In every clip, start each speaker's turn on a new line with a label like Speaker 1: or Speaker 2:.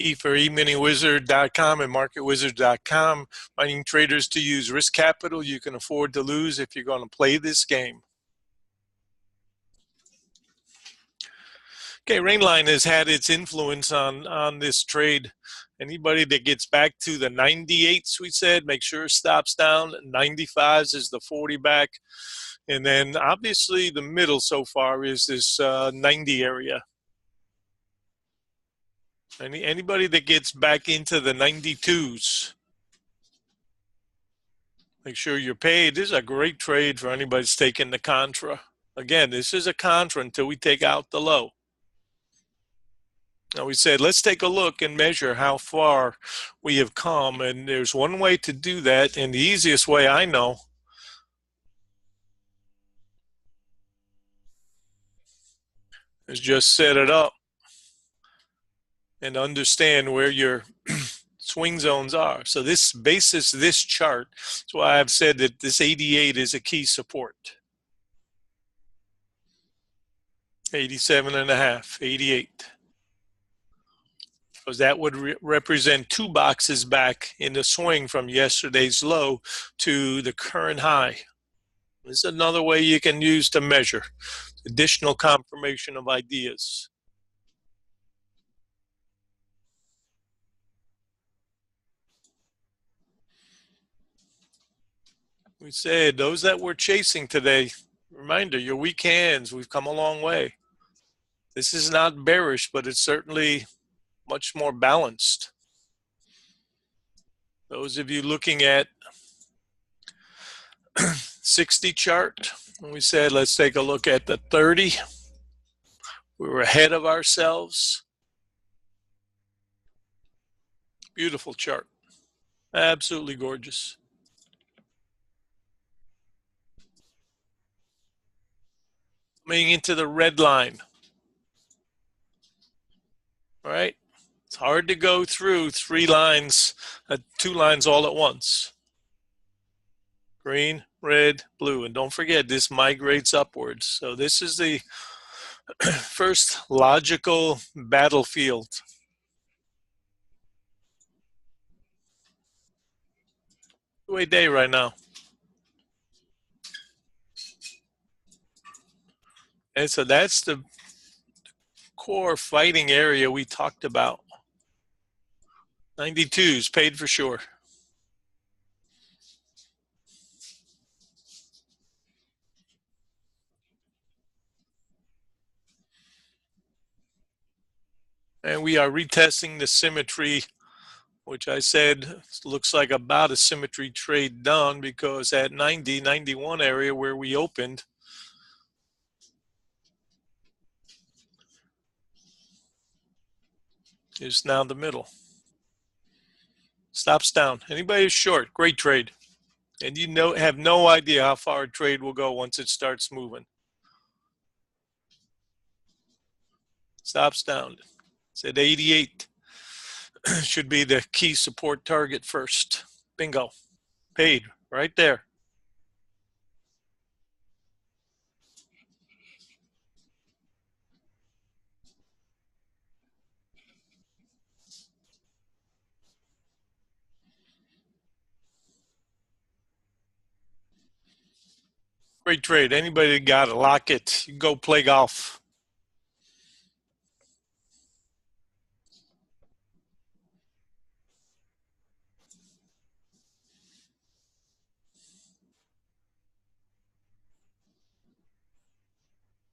Speaker 1: E for eminywizard.com and marketwizard.com, reminding traders to use risk capital you can afford to lose if you're going to play this game. Okay, Rainline has had its influence on this trade. Anybody that gets back to the 98s, we said, make sure it stops down. 95s is the 40 back. And then obviously the middle so far is this 90 area. Anybody that gets back into the 92s, make sure you're paid. This is a great trade for anybody that's taking the contra. Again, this is a contra until we take out the low. Now we said, let's take a look and measure how far we have come. And there's one way to do that. And the easiest way I know is just set it up and understand where your swing zones are. So this basis, this chart, that's why I've said that this 88 is a key support. 87.5, 88. Because that would represent 2 boxes back in the swing from yesterday's low to the current high. This is another way you can use to measure. Additional confirmation of ideas. We said those that we're chasing today, reminder, your weak hands, we've come a long way. This is not bearish, but it's certainly much more balanced. Those of you looking at 60 chart, we said let's take a look at the 30. We were ahead of ourselves. Beautiful chart. Absolutely gorgeous. Coming into the red line. All right. It's hard to go through 3 lines, 2 lines all at once. Green, red, blue. And don't forget, this migrates upwards. So this is the first logical battlefield. Two-way day right now. And so that's the core fighting area we talked about. 92s paid for sure. And we are retesting the symmetry, which I said looks like about a symmetry trade done, because at 90, 91 area where we opened, is now the middle. Stops down. Anybody who's short, great trade. And you have no idea how far a trade will go once it starts moving. Stops down. It's at 88. Should be the key support target first. Bingo. Paid right there. Great trade. Anybody that got it, lock it. You can go play golf.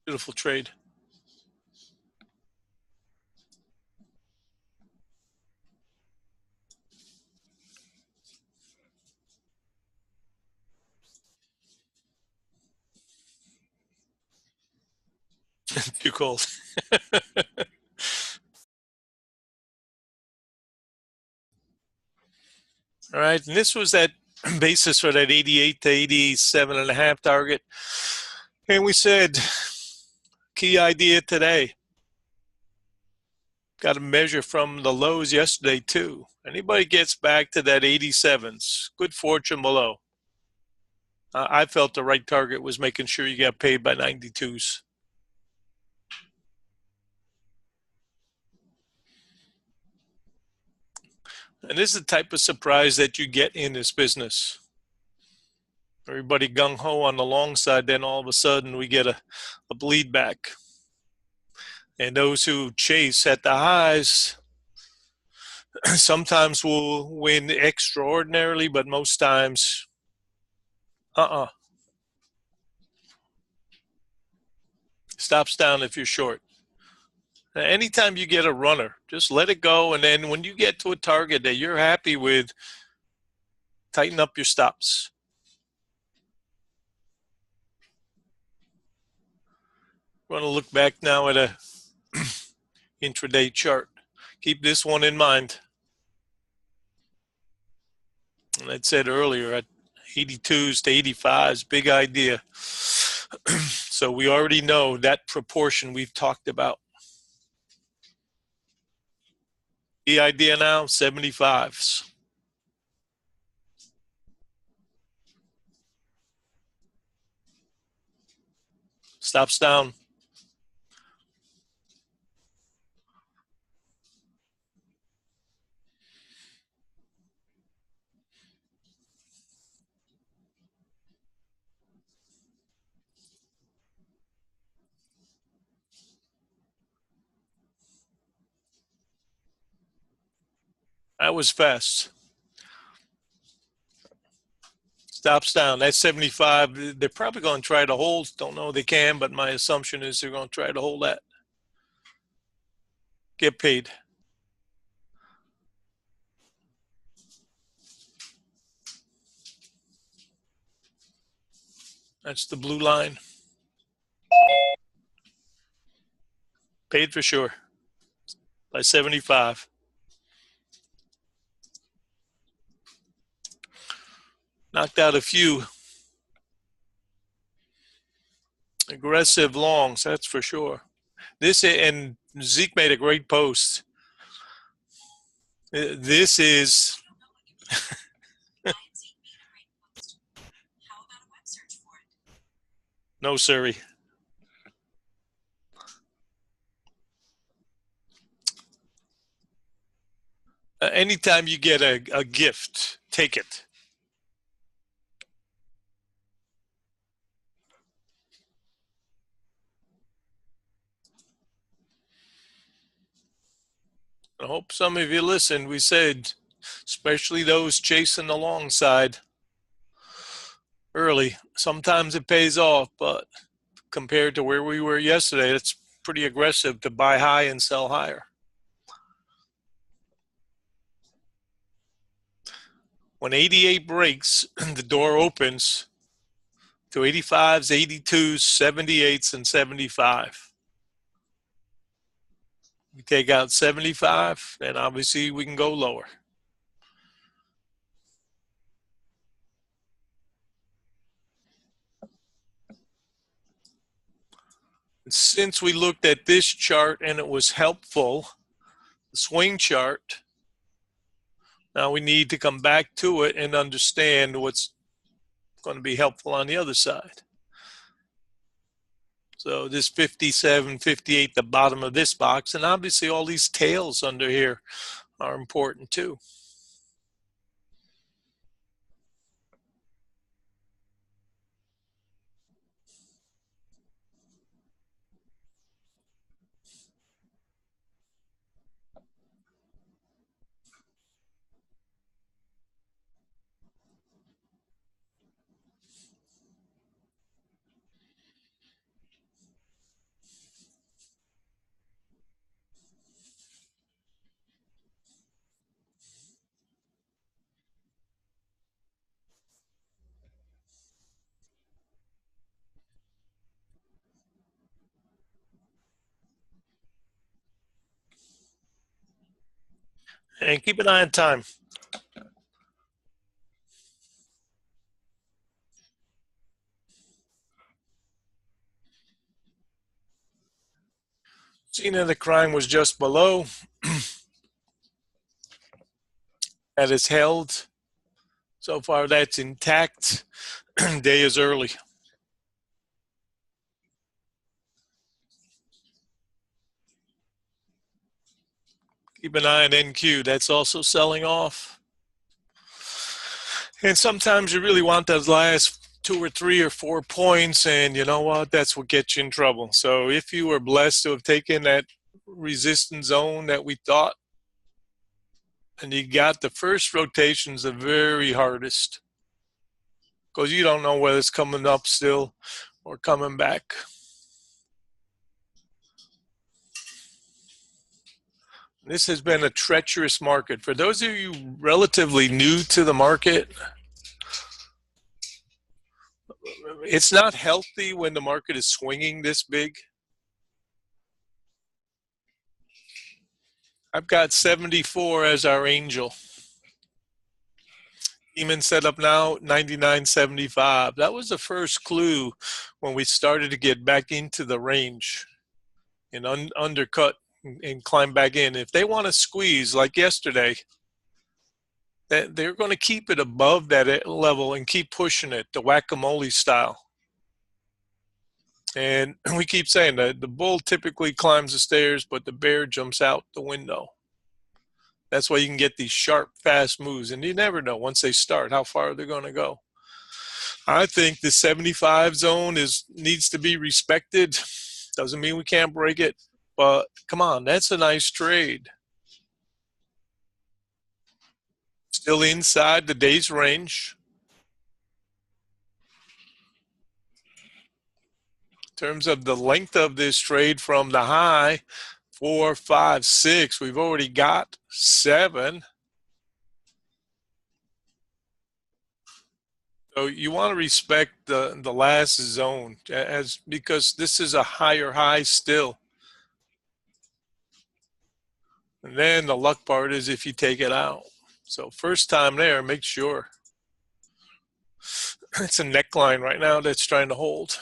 Speaker 1: Beautiful trade. Too cold. All right, and this was that basis for that 88 to 87.5 target. And we said, key idea today, got to measure from the lows yesterday too. Anybody gets back to that 87s, good fortune below. I felt the right target was making sure you got paid by 92s. And this is the type of surprise that you get in this business. Everybody gung-ho on the long side, then all of a sudden we get a bleed back. And those who chase at the highs sometimes will win extraordinarily, but most times, stops down if you're short. Anytime you get a runner, just let it go. And then when you get to a target that you're happy with, tighten up your stops. We're going to look back now at a intraday chart. Keep this one in mind. And I said earlier, at 82s to 85s, big idea. So we already know that proportion we've talked about. The idea now, 75s. Stops down. That was fast. Stops down. That's 75. They're probably going to try to hold. Don't know they can, but my assumption is they're going to try to hold that. Get paid. That's the blue line. Paid for sure by 75. Knocked out a few aggressive longs, that's for sure. This, and Zeke made a great post. This is no siree. Anytime you get a gift, take it. I hope some of you listened. We said, especially those chasing the long side early, sometimes it pays off, but compared to where we were yesterday, it's pretty aggressive to buy high and sell higher. When 88 breaks, the door opens to 85s, 82s, 78s, and 75. We take out 75, and obviously we can go lower. Since we looked at this chart and it was helpful, the swing chart, now we need to come back to it and understand what's going to be helpful on the other side. So this 57, 58, the bottom of this box, and obviously all these tails under here are important too. And keep an eye on time. Scene of the crime was just below. That is held. So far, that's intact. Day is early. Keep an eye on NQ. That's also selling off. And sometimes you really want those last 2 or 3 or 4 points, and you know what? That's what gets you in trouble. So if you were blessed to have taken that resistance zone that we thought, and you got the first rotations the very hardest, because you don't know whether it's coming up still or coming back. This has been a treacherous market. For those of you relatively new to the market, it's not healthy when the market is swinging this big. I've got 74 as our angel. Demon set up now 99.75. That was the first clue when we started to get back into the range and undercut and climb back in. If they want to squeeze like yesterday, they're going to keep it above that level and keep pushing it, the whack-a-mole style. And we keep saying that the bull typically climbs the stairs, but the bear jumps out the window. That's why you can get these sharp, fast moves. And you never know once they start how far they're going to go. I think the 75 zone needs to be respected. Doesn't mean we can't break it. But come on, that's a nice trade. Still inside the day's range. In terms of the length of this trade from the high, 4, 5, 6, we've already got 7. So you want to respect the last zone because this is a higher high still. And then the luck part is if you take it out. So first time there, make sure. It's a neckline right now that's trying to hold.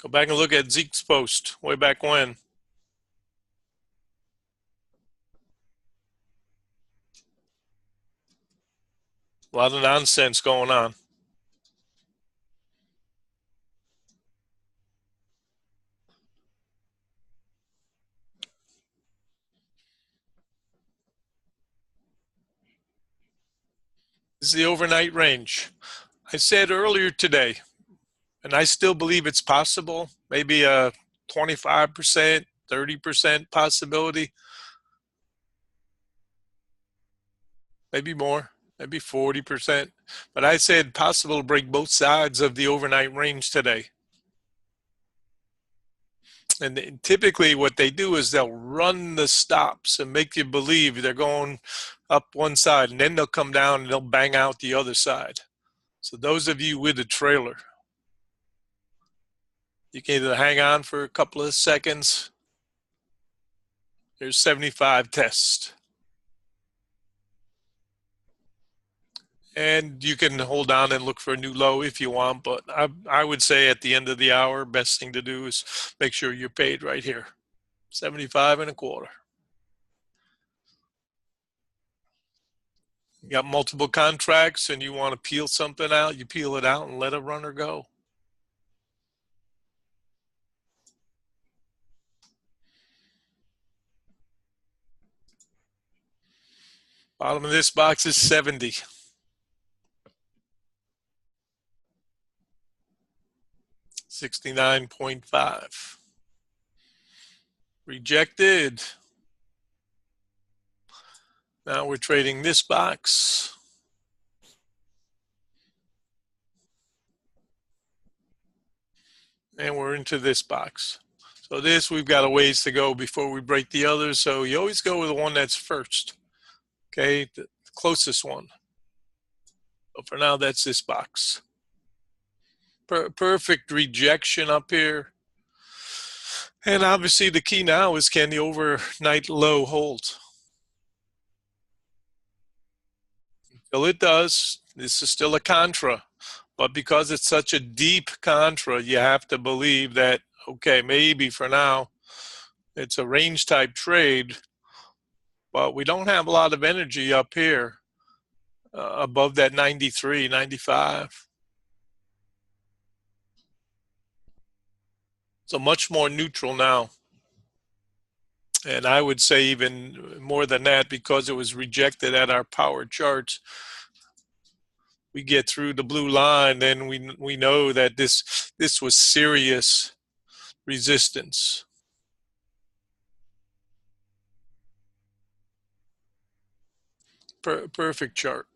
Speaker 1: Go back and look at Zeke's post way back when. A lot of nonsense going on. This is the overnight range. I said earlier today, and I still believe it's possible, maybe a 25%, 30% possibility, maybe more, maybe 40%. But I said possible to break both sides of the overnight range today. And typically what they do is they'll run the stops and make you believe they're going up one side, and then they'll come down and they'll bang out the other side. So those of you with a trailer, you can either hang on for a couple of seconds. There's 75 tests. And you can hold on and look for a new low if you want, but I would say at the end of the hour, best thing to do is make sure you're paid right here. 75.25. You got multiple contracts and you want to peel something out, you peel it out and let a runner go. Bottom of this box is 70. 69.5. Rejected. Now we're trading this box. And we're into this box. So this, we've got a ways to go before we break the others. So you always go with the one that's first. Okay, the closest one. But for now, that's this box. Perfect rejection up here. And obviously the key now is, can the overnight low hold? Until it does, this is still a contra. But because it's such a deep contra, you have to believe that, okay, maybe for now, it's a range type trade, but we don't have a lot of energy up here above that 93, 95. So much more neutral now. And I would say even more than that, because it was rejected at our power charts. We get through the blue line, then we know that this was serious resistance. Perfect chart.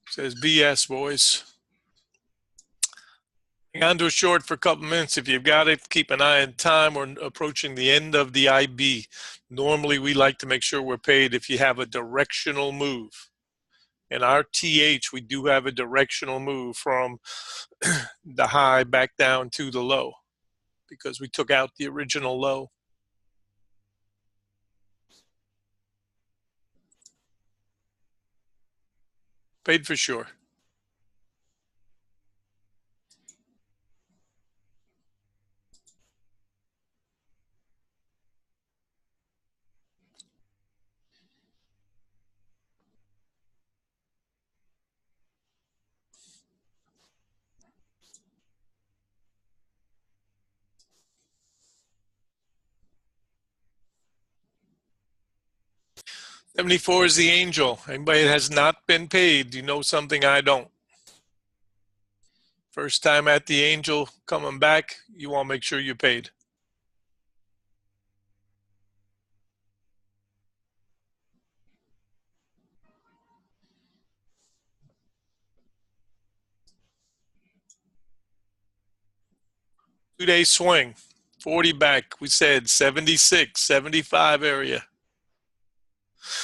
Speaker 1: Says BS, boys. Hang on to a short for a couple minutes if you've got it. Keep an eye on time. We're approaching the end of the IB. Normally, we like to make sure we're paid if you have a directional move. In our TH, we do have a directional move from the high back down to the low because we took out the original low. Paid for sure. $74 is the angel. Anybody that has not been paid, you know something I don't. First time at the angel coming back, you want to make sure you're paid. Two-day swing, 40 back. We said 76, 75 area.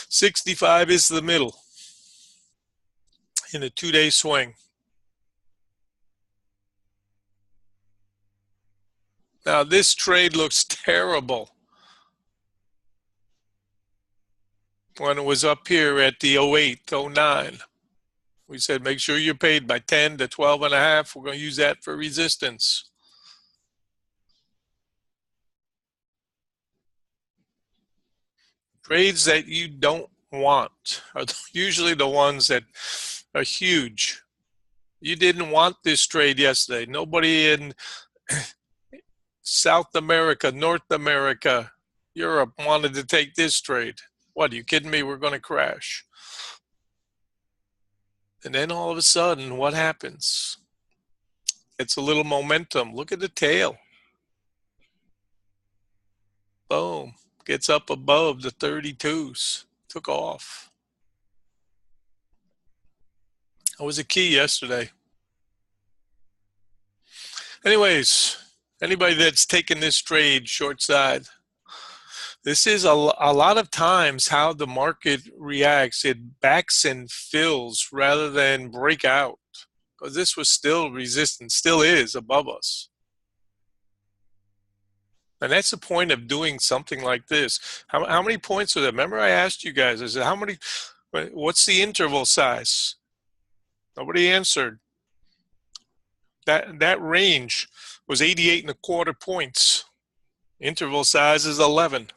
Speaker 1: 65 is the middle in a two-day swing. Now this trade looks terrible when it was up here at the 08, 09. We said make sure you're paid by 10 to 12 and a half. We're going to use that for resistance. Trades that you don't want are usually the ones that are huge. You didn't want this trade yesterday. Nobody in South America, North America, Europe wanted to take this trade. What, are you kidding me? We're going to crash. And then all of a sudden, what happens? It's a little momentum. Look at the tail. Boom. Gets up above the 32s. Took off. That was a key yesterday. Anyways, anybody that's taken this trade short side, this is a lot of times how the market reacts. It backs and fills rather than break out, because this was still resistant, still is above us. And that's the point of doing something like this. How many points are there? Remember I asked you guys, I said, what's the interval size? Nobody answered. That range was 88 and a quarter points. Interval size is 11.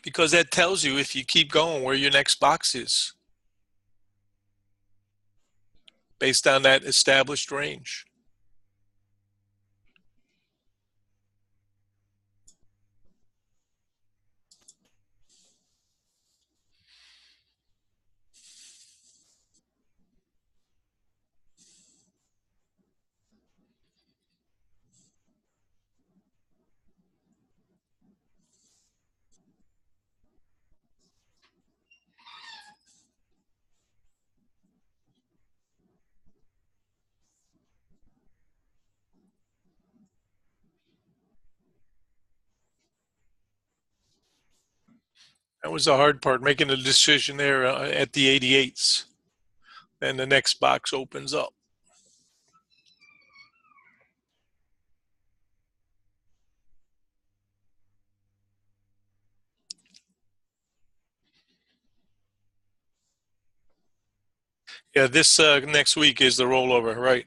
Speaker 1: Because that tells you if you keep going where your next box is based on that established range. That was the hard part, making a decision there at the 88s. Then the next box opens up. Yeah, this next week is the rollover, right?